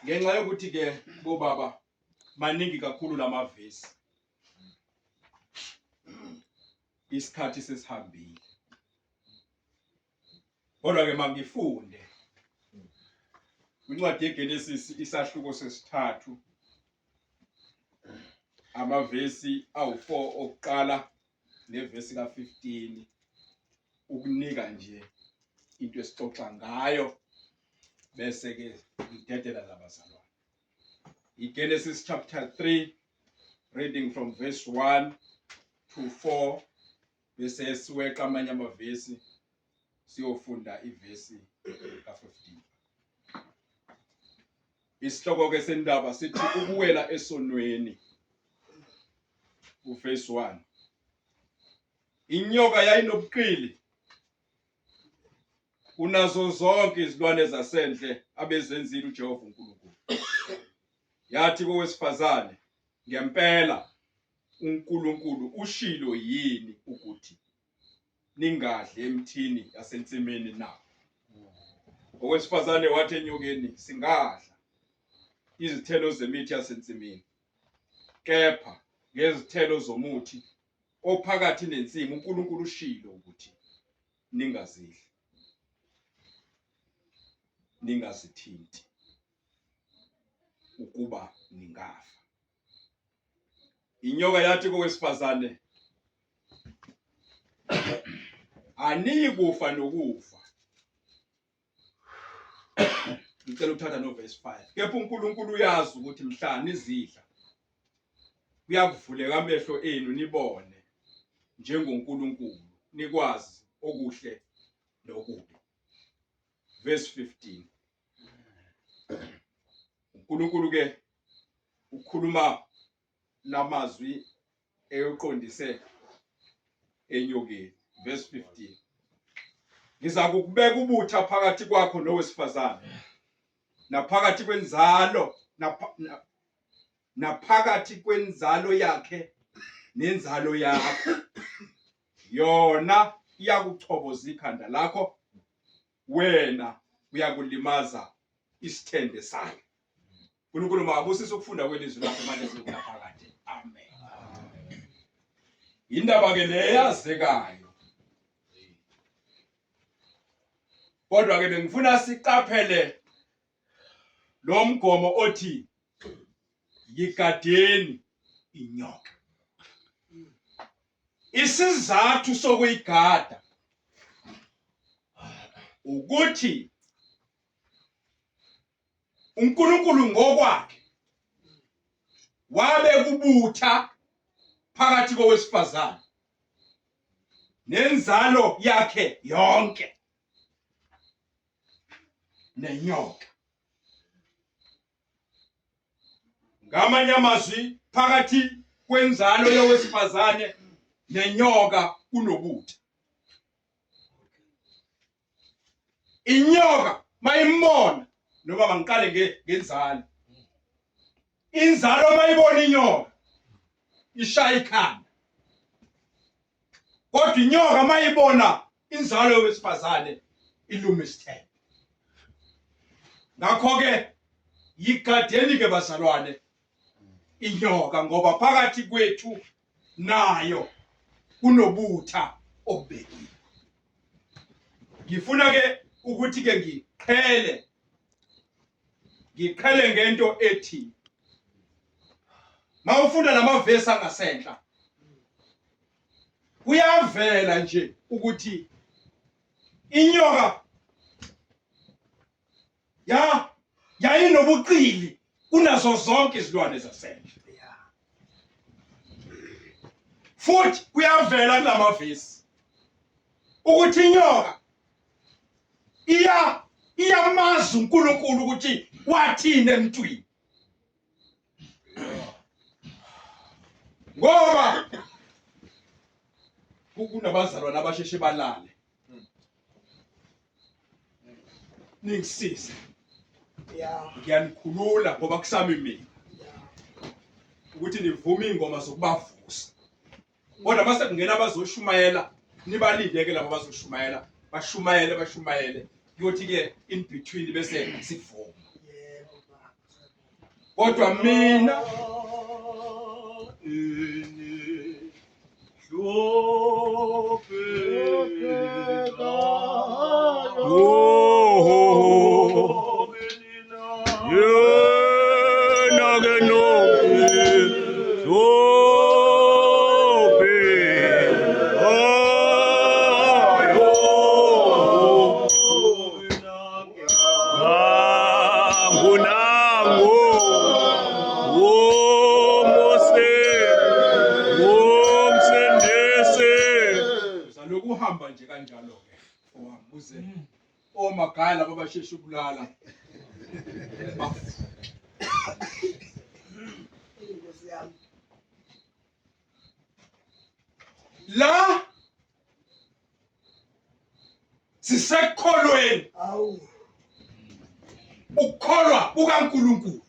ngenxa yokuthi ke bobaba maningi kakhulu lamavesi isikhathi sesihambile kodwa ke mangifunde incwadi yeGenesis isahluko sesithathu amavesi awu4 okuqala nevesi ka15 ukunika nje into esixoxa ngayo bese ke ngidedela labazalwane. iGenesis chapter 3 reading from verse 1 to 4 bese siweqa amanye amavesi siyofunda ivesi ka15. Isihloko ke sendaba sithi ukuwela esonweni. Verse 1. Inyoka yayinobuqili kunazo zonke izilwane zasendle abezenzile uJehova uNkulunkulu. Yathi kowesifazane ngempela uNkulunkulu ushilo yini ukuthi ningadli emthini yasensimini na? Owesifazane wathi enyokeni singadla izithelo zemithi yasensimini kepha ngezithelo zomuthi ophakathi nensimu uNkulunkulu ushilo ukuthi ningazidli ningazithinti ukuba ningafa. Inyoka yathi kowesifazane anikufa nokufa. Ngicela ukuthatha no verse 5. Kepha uNkulunkulu uyazi ukuthi mhla nizidla kuyakuvuleka amehlo enu nibone njengoNkulunkulu nikwazi okuhle nokubi. Verse 15. uNkulunkulu ke ukhuluma lamazwi eyoqondise enyokeni. Verse 15. Ngiza kukubeka ubutha phakathi kwakho nowesifazane naphakathi kwenzalo naphakathi kwenzalo yakhe nenzalo yakho, yona iyakuchoboza ikhanda lakho, wena uyakulimaza isithende sakhe. uNkulunkulu makabusise ukufunda kwelizwi lakhe manje sekuphakathi. Amen. Indaba ke leyazekayo kodwa ke bengifuna siqaphele lo mgomo othi yigadeni inyoka. Isizathu sokuyigada ukuthi uNkulunkulu ngokwakhe wabe kubutha phakathi kowesifazane nenzalo yakhe yonke nenyoka. Ngamanye amazwi phakathi kwenzalo yowesifazane nenyoka kunobutha. Inyoka mayimona noma mangiqale ngenzalo. Inzalo mayibona inyoka ishaya ikhanda. Kodwa inyoka mayibona inzalo yowesifazane iluma isithende. Ngakho ke yigadeni ke bazalwane inyoka ngoba phakathi kwethu nayo kunobutha obekiwe. Ngifuna ke ukuthi ke ngiqhele ngento ethi mawufunda lamavesi angasentla kuyavela nje ukuthi inyoka yayinobuqili kunazo zonke izilwane zasendle. Futhi kuyavela kulamavesi ukuthi inyoka iyamazi uNkulunkulu ukuthi wathini emntwini. Ngoba kunabazalwane abasheshe balale. Ningisize. Ngiyanikhulula ngoba kusami mina ukuthi nivume ingoma zokubavusa. Kodwa mase kungena abazoshumayela nibalinde ke labo bazoshumayela bashumayele kuyothi ke in between bese sivuma. kodwa mina uhamba nje kanjalo ke owabuze omagaya laba basheshe ukulala la sisekholweni ukholwa kukaNkulunkulu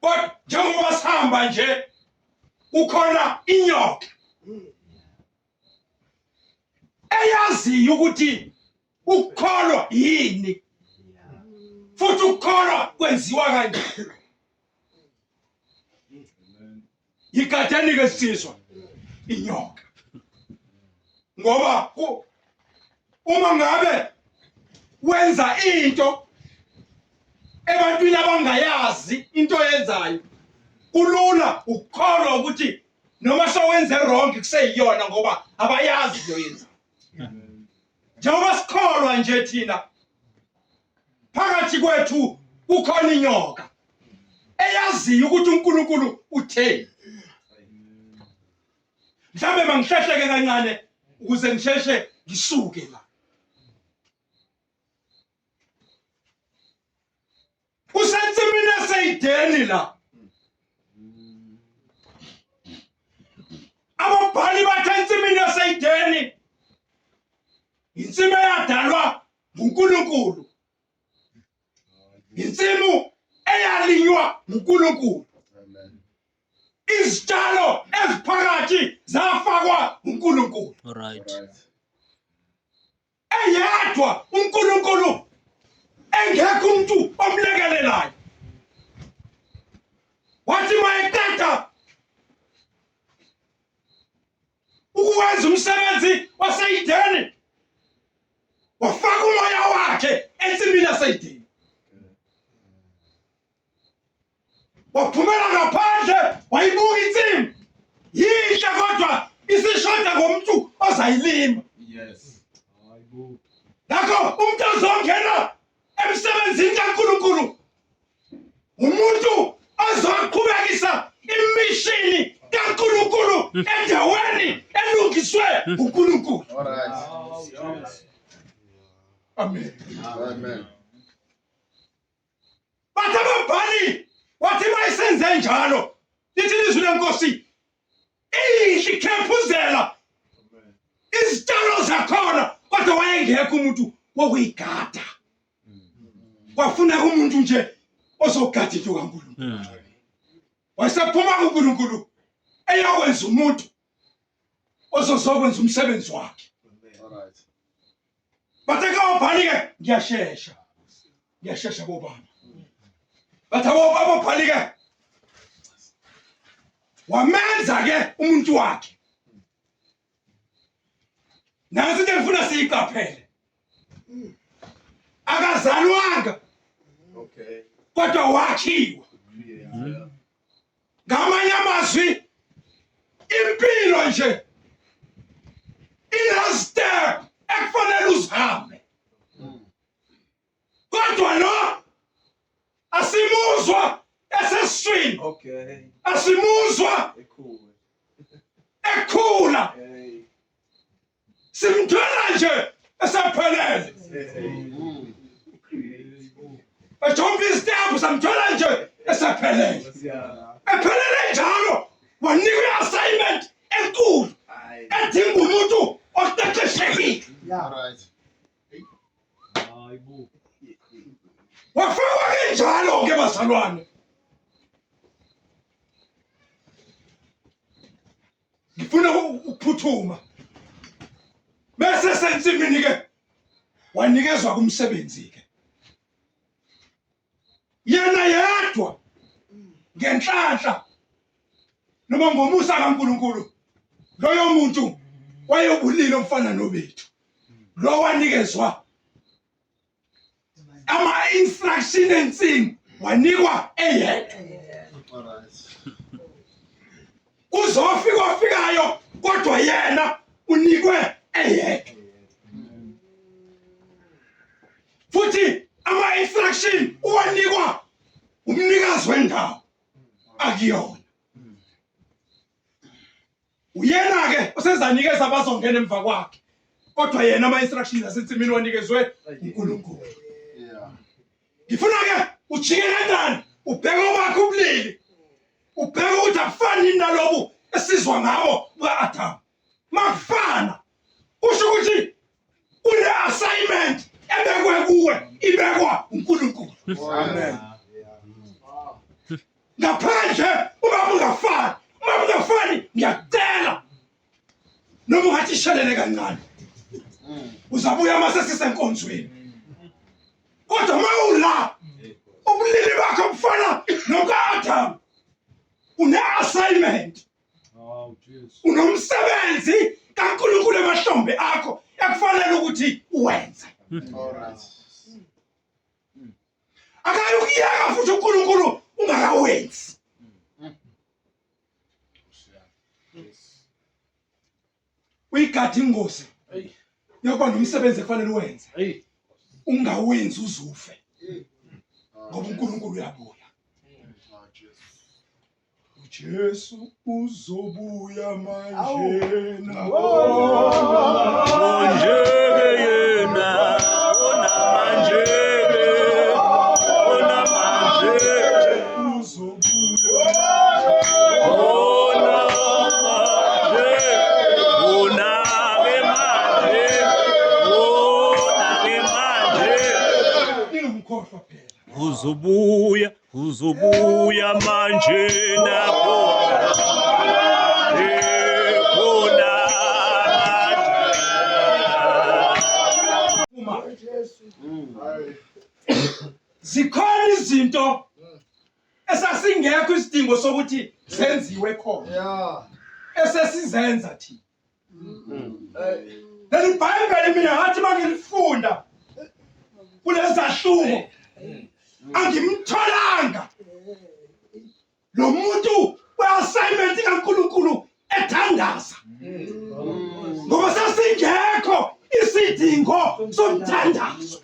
kodwa njengoba sihamba nje ukhona inyoka eyaziyo ukuthi ukholwa yini futhi ukholwa kwenziwa kanjani. Yigadeni ke sisizwa inyoka ngoba uma ngabe wenza into ebantwini abangayazi into yenzayo kulula ukukholwa ukuthi noma sowenze wrong kuseyiyona ngoba abayazi into yenza. Njengoba sikholwa nje thina phakathi kwethu ukhona inyoka eyaziyo ukuthi uNkulunkulu utheni. Mhlambe mangihlehleke kancane ukuze ngisheshe ngisuke la. Usensimini eseyideni la. Ababhali bathi ensimini eseyideni insimi eyadalwa nguNkulunkulu. Insimu eyalinywa nguNkulunkulu. Izitshalo eziphakathi zafakwa uNkulunkulu. Alright. Eyedwa uNkulunkulu engekho umuntu omlekelelayo. Wathi mayeqeda ukwenza umsebenzi waseyideni wafaka umoya wakhe ensimini yaseyideni. Waphumela ngaphandle wayibuka insimu yinhle kodwa isishoda ngomuntu ozayilima. Yes. Hayibo. Lakho umuntu ozongena emsebenzini kaNkulunkulu umuntu ozoqhubekisa imishini kaNkulunkulu endaweni elungiswe uNkulunkulu. Alright. Amen. Amen. Bathi ababhali wathi mayisenze njalo lithi ilizwi lenkosi ihle ikhephuzela izitshalo zakhona kodwa wayengekho umuntu wokuyigada. Kwafuneka umuntu nje ozogada into kaNkulunkulu. Wasephuma kuNkulunkulu eyakwenza umuntu ozozokwenza umsebenzi wakhe. Alright. Bathi ababhali ke ngiyashesha bobaba. Bathi ababhali ke wamenza ke umuntu wakhe. Nansi into ngifuna siyiqaphele. Akazalwanga. Okay. Kodwa wakhiwa. Yeah. Ngamanye amazwi impilo nje ina-step ekufanele uzihambe. Kodwa lo asimuzwa esesiswini. Okay. Asimuzwa Cool. ekhula. Hey. Simthola nje esaphelele. Ejomba isitepu samthola nje esaphelele. Yeah. Ephelele njalo wanikwa i-assignment enkulu edinga umuntu oqeqeshekile. Alright. Hayibo. Wafakwa kanjalo ke bazalwane. Ngifuna ukuphuthuma. Bese sensimini ke wanikezwa kumsebenzi ke. yena yedwa ngenhlanhla noma ngomusa kaNkulunkulu loyo muntu wayobulilo omfana nobethu lo wanikezwa ama instruction ensini wanikwa eyedwa. All right. Kuzofika ofikayo kodwa yena unikwe eyedwa. Futhi ama instruction uwanikwa umnikazi wendawo akuyona. Uyena ke usezanikeza abazongena emva kwakhe kodwa yena ama instructions asensimini wanikezwe uNkulunkulu. Yeah. Ngifuna ke ujike kanjani ubheke obakho ubulili ubheke ukuthi akufani nalobu esizwa ngabo buka-Adam. Makufana usho ukuthi une assignment ebekwe kuwe ibekwa uNkulunkulu. Amen. Ngaphandle uma ungafani ngiyakutela noma ungathi shelele kancane uzabuya mase sisenkonzweni kodwa mawula ubulili bakho bufana noka-Adam une assignment unomsebenzi kaNkulunkulu emahlombe akho ekufanele ukuthi uwenze. All right. Akayukiyeka futhi uNkulunkulu ungakawenzi. Uyigadi ingozi yokuba nomsebenzi ekufanele uwenze ungawenzi uzufe ngoba uNkulunkulu uyabuya. uJesu uzobuya manje uzobuya manje nakhona zikhona izinto esasingekho isidingo sokuthi zenziwe khona Yeah. esesizenza thina. Leli Bible mina ngathi mangilifunda kulezahluko angimtholanga lo muntu we-assignment kaNkulunkulu ethandaza ngoba sasingekho isidingo somthandazo.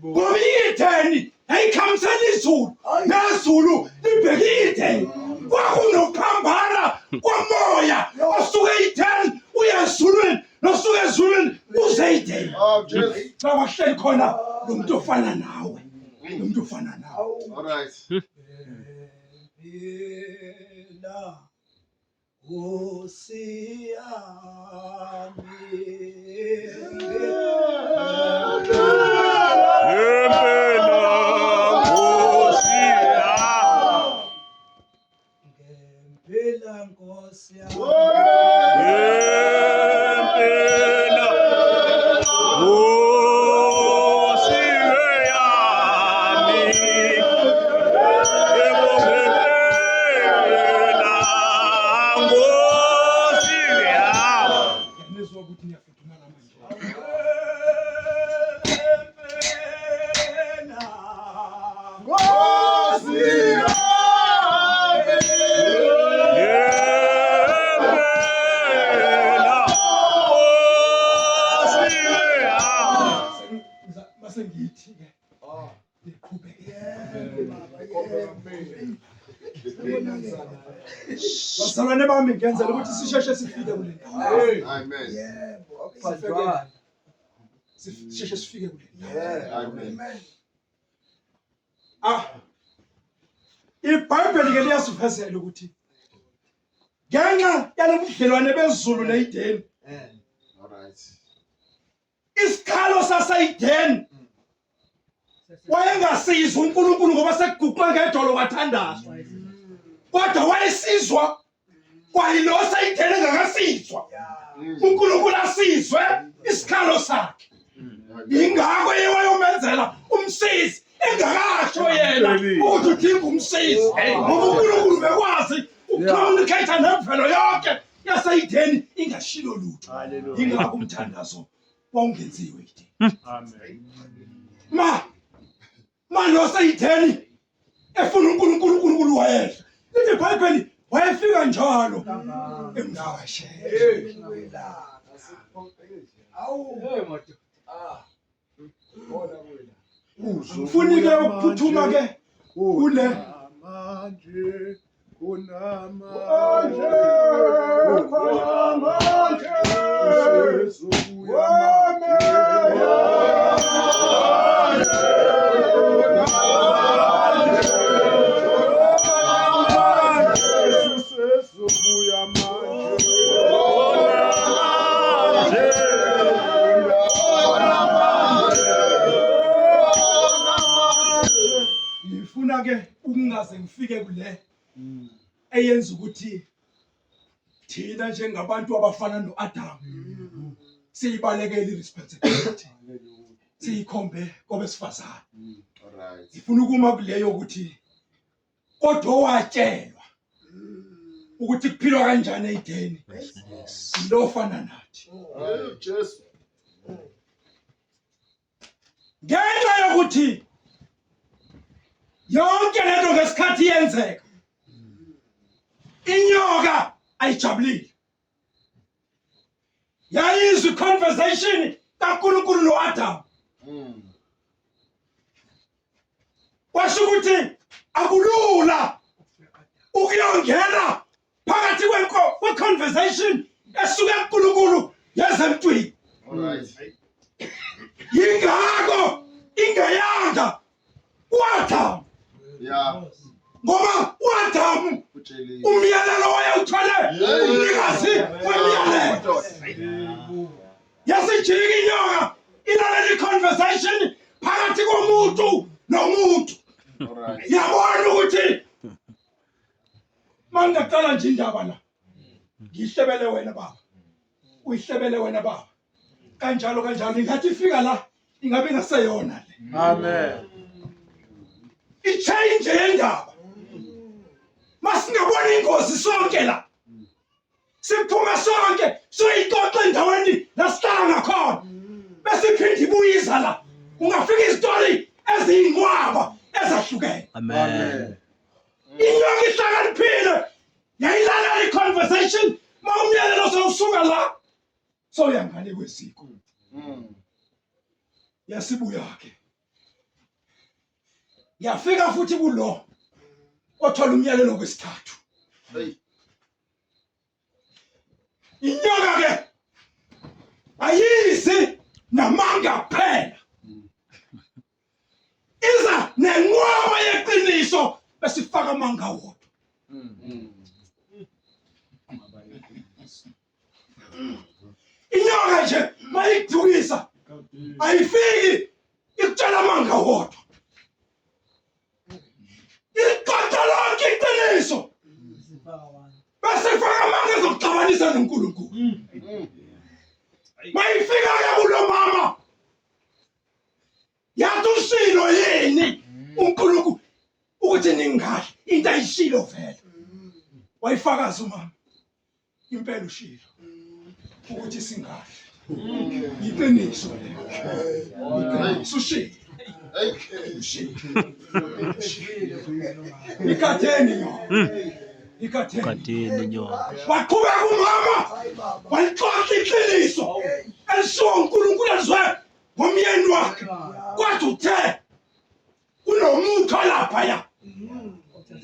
Ngoba i-Edeni yayikhamisela izulu nezulu libheke i-Edeni kwakunokuphambana komoya osuke e-Edeni uye ezulwini nosuke ezulwini uze e-Edeni. Oh, Jesus. Bawahleli khona lo muntu ofana nawe lo muntu ofana nawe. All right. Basalwane bami ngenzela ukuthi sisheshe sifike kule ndawo. Amen. Sisheshe sifike kule ndawo. Amen. iBhayibheli ke liyasivezela ukuthi ngenxa yalobudlelwane bezulu neEdeni All right. isikhalo saseEdeni wayengasizwa uNkulunkulu ngoba sekuguqwe ngedolo kwathandazwa kodwa wayesizwa kwayilo seEdeni engakasizwa uNkulunkulu asizwe isikhalo sakhe ingakho yewayomenzela umsizi engakasho yena ukuthi udinga umsizi ngoba uNkulunkulu bekwazi ukucommunicate nemvelo yonke yaseyideni ingashilo lutho ingakho umthandazo wawungenziwe idini. Ma lo seyideni efuna uNkulunkulu wayehla lithi iBhayibheli wayefika njalo emvakashela. Ufunike ukuphuthuma ke kule manje kunamanje ngifuna ke ukungaze ngifike kule eyenza ukuthi thina njengabantu abafana noAdam siyibalekele iresponsibility siyikhombe kwabesifazane. Alright. Ngifuna ukuma kuleyo ukuthi kodwa watshelwa ukuthi kuphilwa kanjani eideni lofana nathi. Jesu. Ngenxa yokuthi yonke lento ngesikhathi yenzeka inyoka ayijabulile yayizwe conversation kaNkulunkulu noAdam washo ukuthi akulula ukuyongena phakathi kwe-conversation esuka kuNkulunkulu yezemntwini. Alright. Yingakho ingeyanga uAdam Yeah. ngoba uAdam Utsheli. umyalelo wayewuthole umnikazi wemiyalelo yasijika inyoka ilalela i-conversation phakathi komuntu nomuntu. Alright. Yabona ukuthi mangaqala nje indaba la ngihlebele wena baba uyihlebele wena baba kanjalo ingathi ifika la ingabe ngaseyona le. Amen. I-change yendaba masingabona ingozi sonke la siphuma sonke soyiqoqa endaweni lasihlala ngakhona bese iphinde ibuyiza la ungafika izitori eziyinqwaba ezahlukene. Amen. Inyoka ihlakaniphile yayilalela i-conversation mawumyalelo sowusuka la soyangane kwesiko yasibuya ke yafika futhi kulo othola umyalelo kwesithathu. Hey. Inyoka ke ayizi namanga kuphela iza nenqwaba yeqiniso besifaka amanga wodwa. Inyoka nje mayidukisa ayifiki ikutshela amanga wodwa iqoqa lonke iqiniso besifaka amanga ezokuxabanisa noNkulunkulu. Mayifika ke kulo mama yathi usilo yini uNkulunkulu ukuthi ningahle into ayishilo vele wayifakaza umama impela ushilo ukuthi singahle iqiniso le sushilo ushilo ikatheni Katini nyoka. waqhubeka umama walixoxa iqiniso elishiwo uNkulunkulu elizwe ngomyeni wakhe kwathi uthe kunomuntu laphaya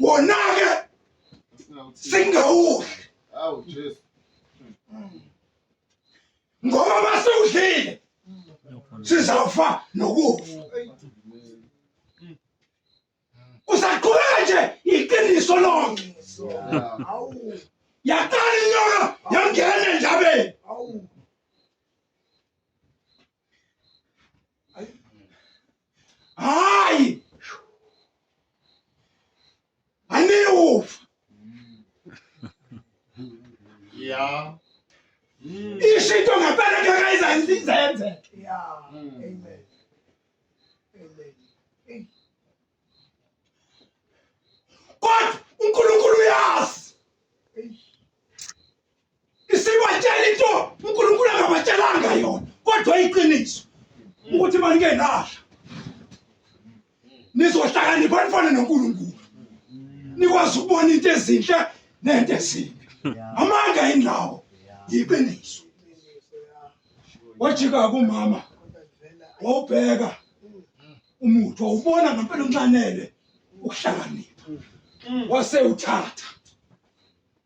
wona-ke singawudli Awu Jesu. ngoba masewudlile sizawufa nokufa. Kusaqhubeka nje iqiniso lonke yaqala inyoka yangena endabeni. Hayi aniufa Yeah. ishinto ngempela ngeke izenze. Yeah. Amen. Amen. nonke nahla nizohlakanipha nifane noNkulunkulu nikwazi ukubona into ezinhle nento ezimbi amanga indawo yiqiniso wajika kumama wawubheka umuthi wawubona ngempela umncanele ukuhlakanipha wase uthatha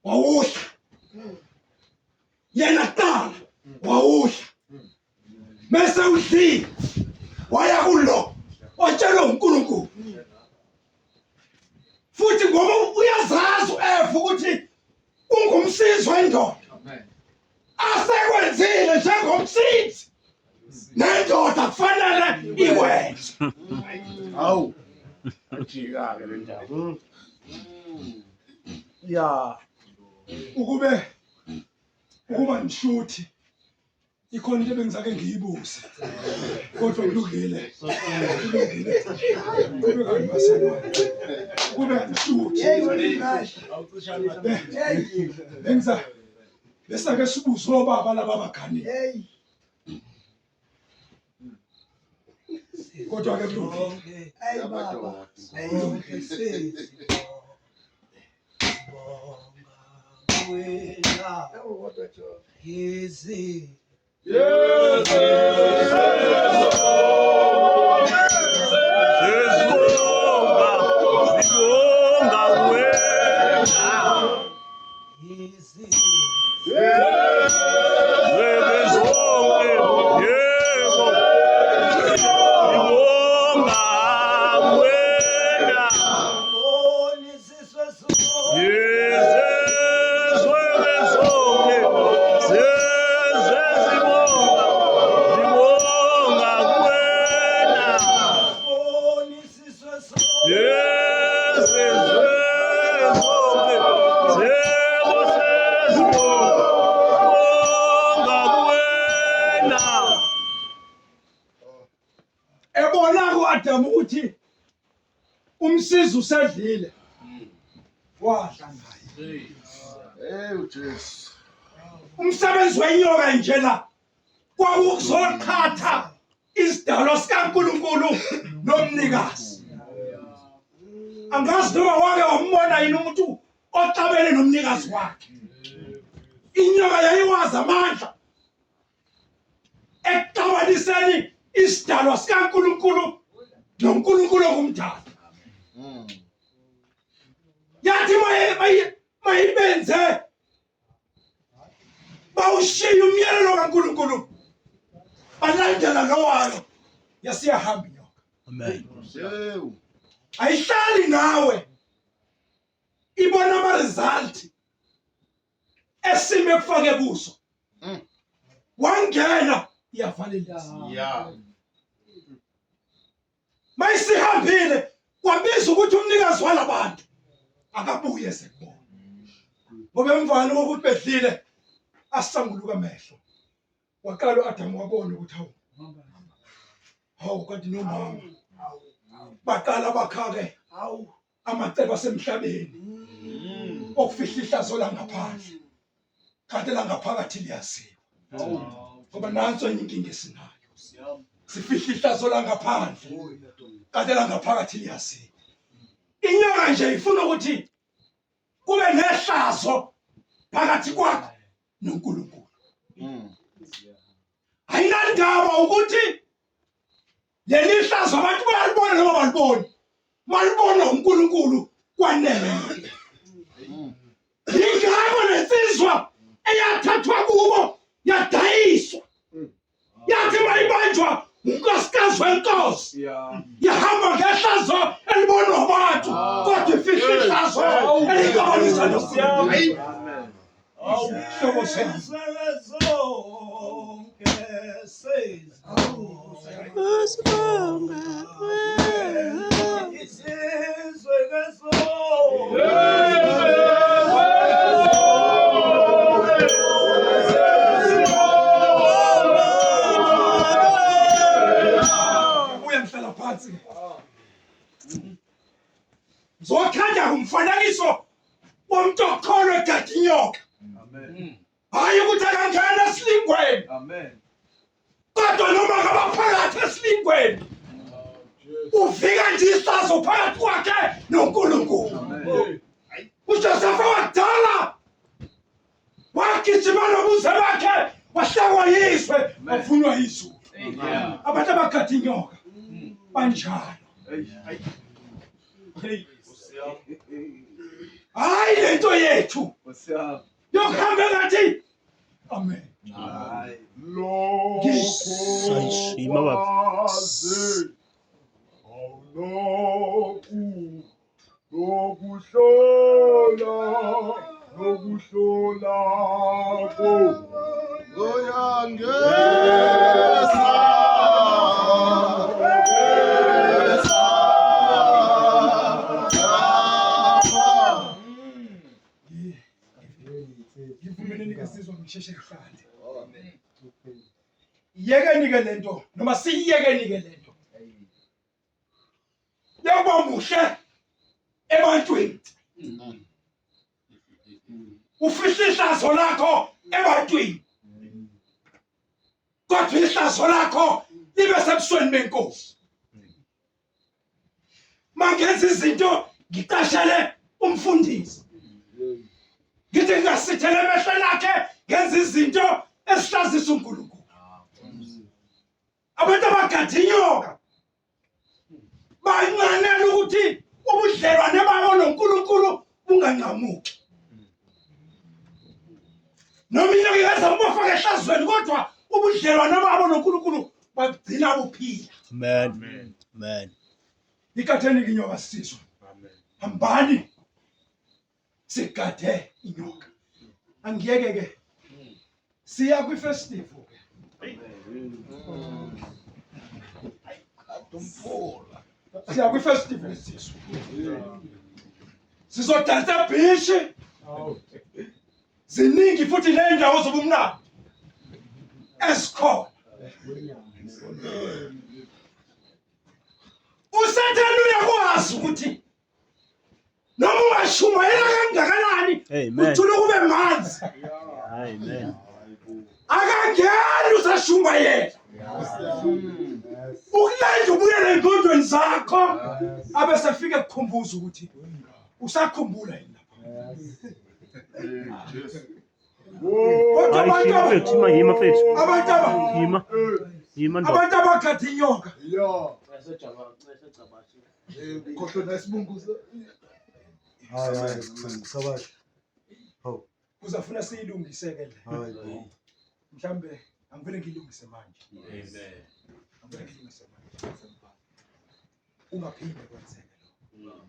wawuhla yena kuqala wawuhla bese udlile waya kulo watshelwa uNkulunkulu futhi ngoba uyazazi uEfa ukuthi ungumsizi wendoda asekwenzile njengomsizi nendoda kufanele ikwenze Hawu. Ajika ke le ndaba. ya ukuba nishuthi ikhona into ebengizake ngiyibuze kodwa kulungile kube kanibasana kube nishuthi bengiza besake sibuze obaba laba baganile kodwa ke kulungile Hey baba, Adam uthi umsizi usedlile wadla ngaye Hey uJesu. umsebenzi wenyoka nje la kwakuzothatha isidalo sikaNkulunkulu nomnikazi angazi noma wake wambona yini umuntu oxabene nomnikazi wakhe inyoka yayiwazi amandla ekuxabaniseni isidalo sikaNkulunkulu noNkulunkulu ongumdali yathi mayibenze bawushiya umyalelo kaNkulunkulu balandela lowayo yasiyahamba inyoka Amen. Sewu. ayihlali nawe ibona ama-result esime kufake kuso wangena iyavalelisa Ya. mayisihambile kwabiza ukuthi umnikazi walabantu akabuye sekubona ngoba emvana kokuthi bedlile asanguluka amehlo waqala uAdamu wabona ukuthi hawu kanti nomama baqala bakhake amacebo asemhlabeni okufihla ihlazo langaphandle kanti langaphakathi liyaziwa ngoba nanso enye inkinga esinayo sifihla ihlazo langaphandle kanti langaphakathi liyaziwa inyoka nje ifuna ukuthi kube nehlazo phakathi kwakho noNkulunkulu ayinandaba ukuthi leli hlazo abantu bayalibona noma baliboni malibona uNkulunkulu kwanele ingakho lesizwa eyathathwa kubo yadayiswa yathi mayibanjwa unkosikazi wenkosi yahamba ngehlazo elibonwa abantu kodwa ifihla ihlazo elikabalisa nosiyama hlobo sami uyangihlala phansi zokhanda umfanekiso womuntu okholwa egada inyoka hayi ukuthi akangena esilingweni kodwa noma ngabaphakathi esilingweni ufika nje isazo phakathi kwakhe noNkulunkulu. uJosepha wadala wagijima nobuze bakhe wahlangwa yizwe wavunywa izulu. Abantu abagada inyoka banjalo. Hayi lento yethu yokuhamba ngathi amen. Sayishima baba. Nokuhlola ko goyangesa Ngivumeleni ke sizwe ngisheshe kuhlale. Yekeni ke lento noma siyiyekeni ke lento. Yaba muhle ebantwini. Ufihla ihlazo lakho ebantwini. Kodwa ihlazo lakho libe sebusweni benkosi. Mangenza izinto ngiqashele umfundisi. Ngithi ngasithele emehle lakhe ngenza izinto esihlazisa uNkulunkulu. Abantu abagada inyoka banqanela ukuthi ubudlelwane babo noNkulunkulu bunganqamuki. Noma inyoka iyenza ubafaka ehlazweni kodwa ubudlelwane babo noNkulunkulu bagcina buphila. Amen. Amen. Ikatheni inyoka sisizwe. Hambani sigade inyoka. Angiyeke ke siya kwi-festival ke. Siya kwi-festival sisizwe. Sizodansa bishi. Ziningi futhi nendawo zobumnandi esikhona. Usathane uyakwazi ukuthi noma ungashumayela kangakanani uthule kube manzi. Amen. Akangeni usashumayela. Ukulanda ubuyele engqondweni zakho abese fike kukhumbuza ukuthi usakhumbula yini lapha. Abantu abagada inyoka. Uzafuna siyilungiseke le. Mhlambe angivele ngilungise manje. Amen. Angivele ngilungise manje. Ungaphinde kwenzeke lo.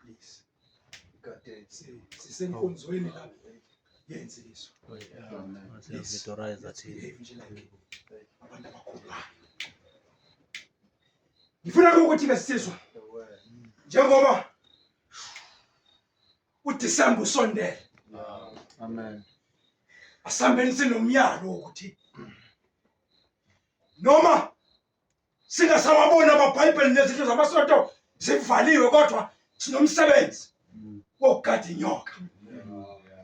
Please. Sisenkonzweni la yenze iso. Siyavitorize athi abantu abakhulayo. Ngifuna ukuthi ke sisizwe njengoba uDisemba usondele. Amen. Asambeni sinomyalo ukuthi noma singasawabona amaBhayibheli nezinto zamasonto zivaliwe kodwa sinomsebenzi wokugada inyoka.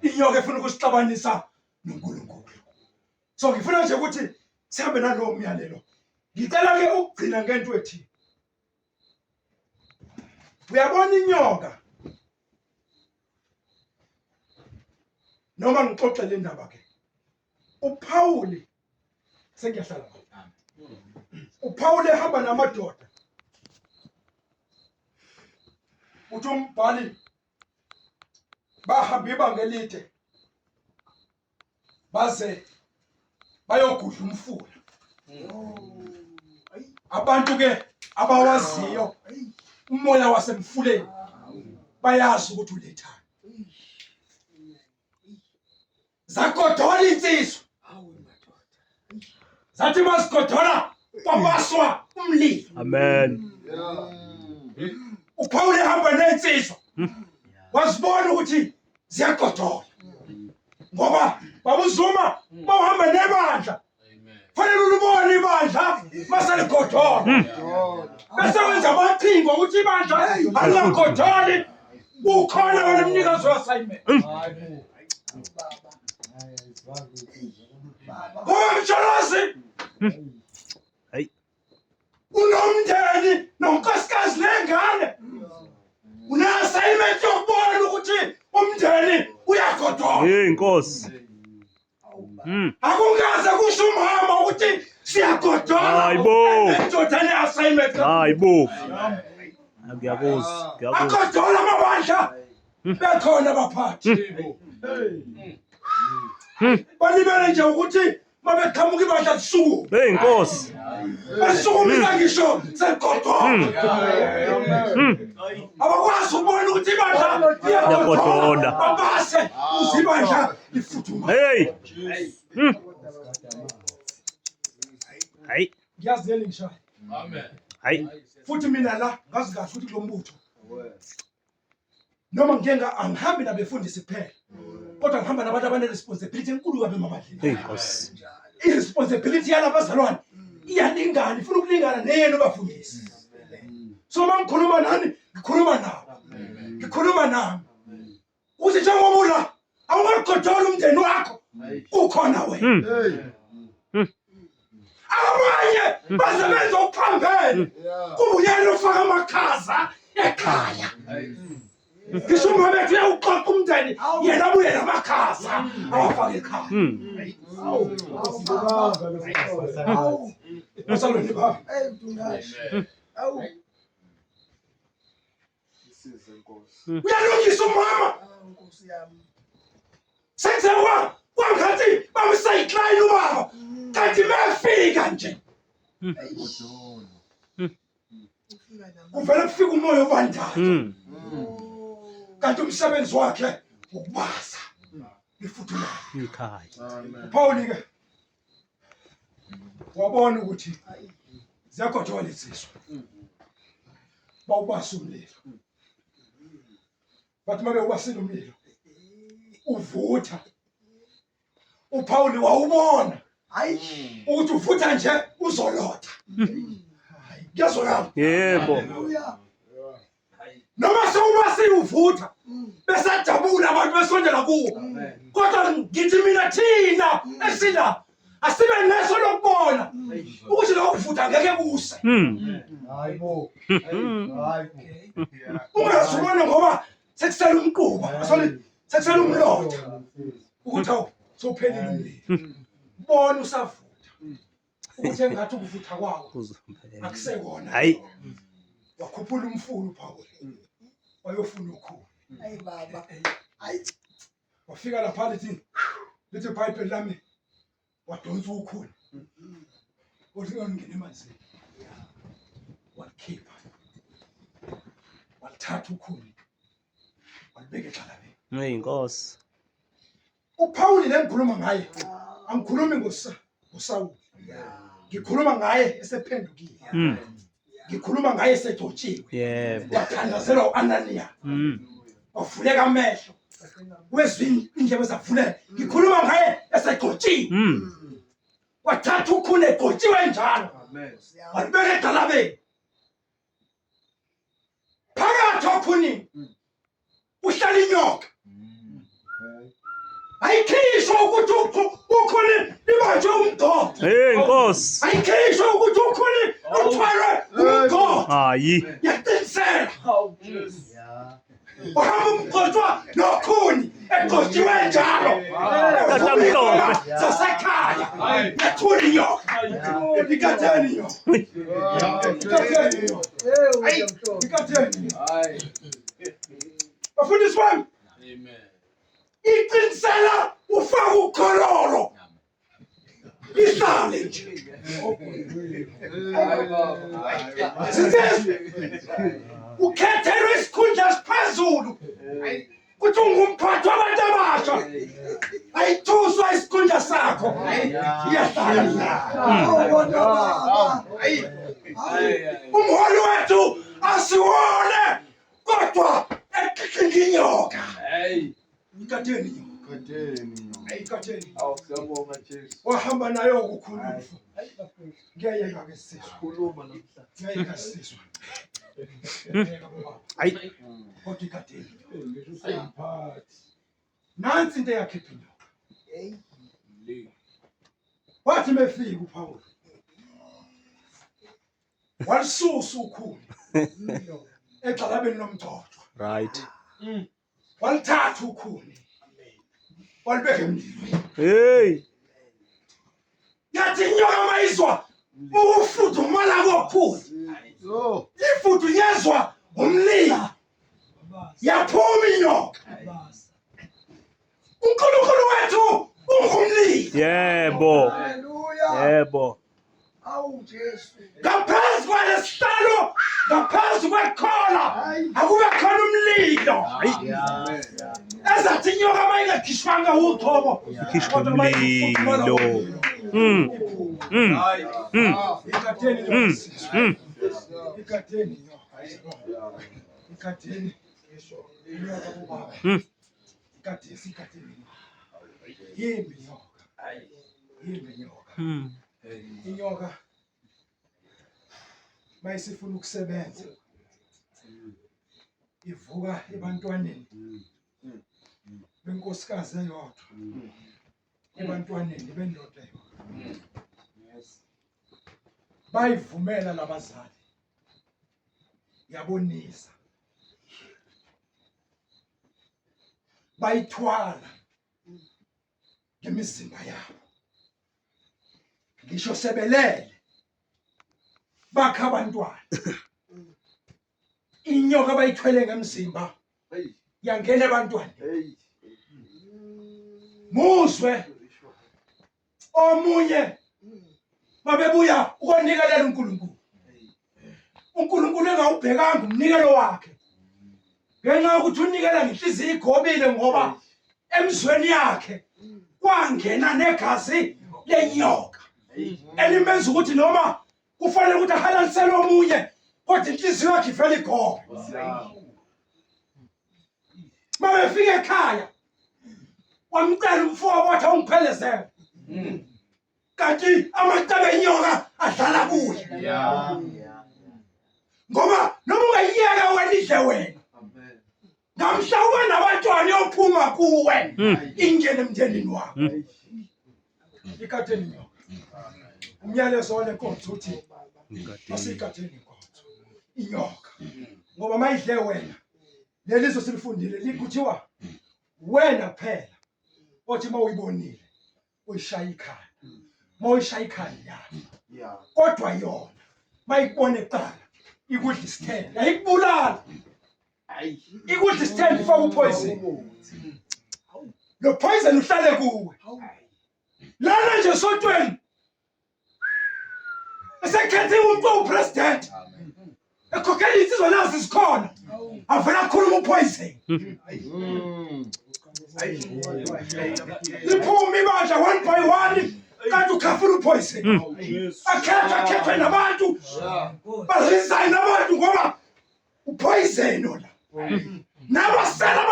Inyoka efuna ukusixabanisa noNkulunkulu. So ngifuna nje ukuthi sihambe nalowo myalelo. Ngicela ke ukugcina ngento ethi uyabona inyoka noma ngixoxe le ndaba ke uPauli sengiyahlala phansi. uPauli ehamba namadoda uthi umbhali bahamba ibanga elide baze bayogudla umfula. Abantu ke abawaziyo umoya wasemfuleni bayazi ukuthi ulethana. Zakodola insizwa. Zathi masikodola kwabaswa umlilo. Amen. uPaul ehamba nensizwa. Wasibona ukuthi ziyagodola. Ngoba babuzuma bawuhamba nebandla. Fanele ulubone ibandla masaligodola. Bese wenza amaqhinga ukuthi ibandla aligodoli ukhona wena umnikazi we-assignment. Ngoba mjolozi Hayi. Unomndeni nonkosikazi nengane. Una-assignment yokubona ukuthi umndeni uyagodola. Hey Nkosi. Akungaze kusho umama ukuthi siyagodola. Hayibo. Indoda ne-assignment. Hayibo. Ngiyakuzwa. Agodola amabandla. Bekhona abaphathi. Balibele nje ukuthi mabeqhamuka ibandla lisuku. Hey Nkosi. Basukumisa ngisho segodola. Abakwazi ukubona ukuthi ibandla Liyagodola. babase uzibandla lifuthuma. Hey. Hayi. Ngiyazeli ngisho. Amen. Hayi. Futhi mina la ngazi kahle ukuthi lo mbutho noma angihambi nabefundisi kuphela kodwa ngihamba nabantu abane-responsibility enkulu kabi emabandleni. Hey Nkosi. I-responsibility yalabazalwane iyalingana, ifuna ukulingana neyenu bafundisi. So uma ngikhuluma nani ngikhuluma nabo, ngikhuluma nami uthi njengoba ula awungagodola umndeni wakho ukhona wena. Abanye basebenza ukuphambene kuba uyena ofaka amakhaza ekhaya. Ngisho uma bethi uyawuqoqa umndeni yena abuye namakhaza awafake ekhaya. Asalweni baba. Uyalungisa umama. Senze wangathi bamsayikline ubaba. Kanti mefika nje. Uvela kufika umoya obandayo. Kanti umsebenzi wakhe ukubaza ifuthula Ikhaya. Paul ke wabona ukuthi ziyagodola izizwe. Bawubasa umlilo. Bathi mabe ubasile umlilo uvutha. uPaul wawubona ukuthi uvutha nje uzolotha. Ngiyazwakala. Yebo. Noma sewubasi uvutha bese ajabula abantu besondela kuwo. Kodwa ngithi mina thina esila asibe neso lokubona ukuthi lo kuvutha ngeke kuse. Hayibo. Ungasubona ngoba sekusela umquba, asole sekusela umlotha ukuthi sophelile umlilo. Bona usavutha ukuthi engathi ukuvutha kwawo akusekona. Hayi. Wakhuphula umfulu Paul wayofuna ukhulu. Hayi baba. Hayi. Wafika lapha lithi iBhayibheli lami wadonsa ukhulu. Uthi ngene emanzini. Wakhipha. Wathatha ukhulu. Walibeka egxalabeni. Hey Nkosi. uPaul lengikhuluma ngaye angikhulumi ngoSawuli. Ngikhuluma ngaye esephendukile. Ngikhuluma ngaye esejotshiwe. Yebo. Wathandazelwa uAnaniya. Wavuleka amehlo. Wezwini indlebe zavuleka. Ngikhuluma ngaye esejotshiwe. Wathatha ukhulu egotshiwe njalo. Walibeka egxalabeni. Phakathi okhunini uhlala inyoka. Ayikhishwa ukuthi ukhulu libanjwe umgoqo. Hey Nkosi. Ayikhishwa ukuthi ukhulu uthwalwe umgoqo. Hayi. Yaqinisela. Wahamba umgotshwa nokhuni egotshiwe njalo. Tata Mhlophe. Sasekhaya. Yathula inyoka. Ikatheni inyoka. Ikatheni inyoka. Ikatheni inyoka. Bafundisi wami. Amen. Iqinisela ufaka ukhololo. Ihlale nje. Ukhethelwe isikhundla esiphezulu. Kuthi ungumphathi wabantu abasha. Ayithuswa isikhundla sakho. Iyahlala la. Umholi wethu asiwone kodwa eqhiqinga inyoka. Ikatheni inyoka. Ayikatheni. Awusiyabonga Jesu. Wahamba nayo ukukhuluma. Ngiyayeka ke sisizwe. Khuluma namhlanje. Ngiyayeka sisizwe. Hayi. Kodwa ikatheni. Ayiphathi. Nansi into yakhipha inyoka. Wathi mefika uPaul. walisusa ukhuni egxalabeni lomthotho Right. walithatha ukhuni walibeka emlilweni Hey. yathi inyoka mayizwa ukufudumala kokhuni ifudunyezwa umlilo yaphuma inyoka uNkulunkulu wethu ungumlilo Yebo. Hallelujah. Yebo. Awu Jesu. ngaphansi kwalesihlalo ngaphansi kwekhola akube khona umlilo ezathi inyoka mayingakhishwanga uqhobo Khishwa umlilo. ikhatheni ikhatheni ikhatheni inyoka ubaba ikhatheni yimbi inyoka inyoka mayisifuna ukusebenza ivuka ebantwaneni benkosikazi eyodwa ebantwaneni bendoda eyodwa bayivumela labazali yabonisa bayithwala ngemizimba yabo ngisho sebelele bakha abantwana inyoka bayithwele ngemzimba yangena ebantwaneni muzwe omunye babebuya ukonikelela uNkulunkulu engawubhekanga umnikelo wakhe ngenxa yokuthi unikela ngenhliziyo igobile ngoba emzweni yakhe kwangena negazi lenyoka elimenza ukuthi noma kufanele ukuthi ahalalisele omunye kodwa inhliziyo yakhe ivele igobe mabefika ekhaya wamcela umfowabo wathi awungiphelezele kanti amacebe enyoka adlala kuye ngoba noma ungayiyeka wena idle wena ngamhla ube nabantwana yophuma kuwe ingene emndenini wakho ikhatheni inyoka umyalezo wale nkonzo uthi asikhatheni inyoka ngoba mayidle wena lelizo silifundile likuthiwa wena kuphela othi mawuyibonile uyishaya ikhaya mawuyishaya ikhaya kodwa yona mayibone ecala ikudla isithende ayikubulala ikudla isithende ifaka upoison lo poison uhlale kuwe lana nje sontweni esekhethe umuntu opresident ekhokhela insizwa nazi zikhona avela akhuluma upoison liphuma ibandla 1 by 1 kanti ukhafula upoison akhethwe nabantu baresign abantu ngoba upoison ola nabasela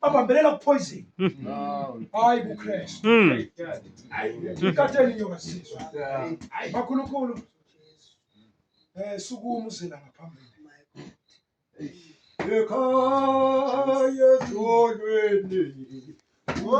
babambelela kupoison hayi kuKristu ikhatheni inyoka sizwe makhulukhulu sukuma uzela ngaphambili ekhaya ezolweni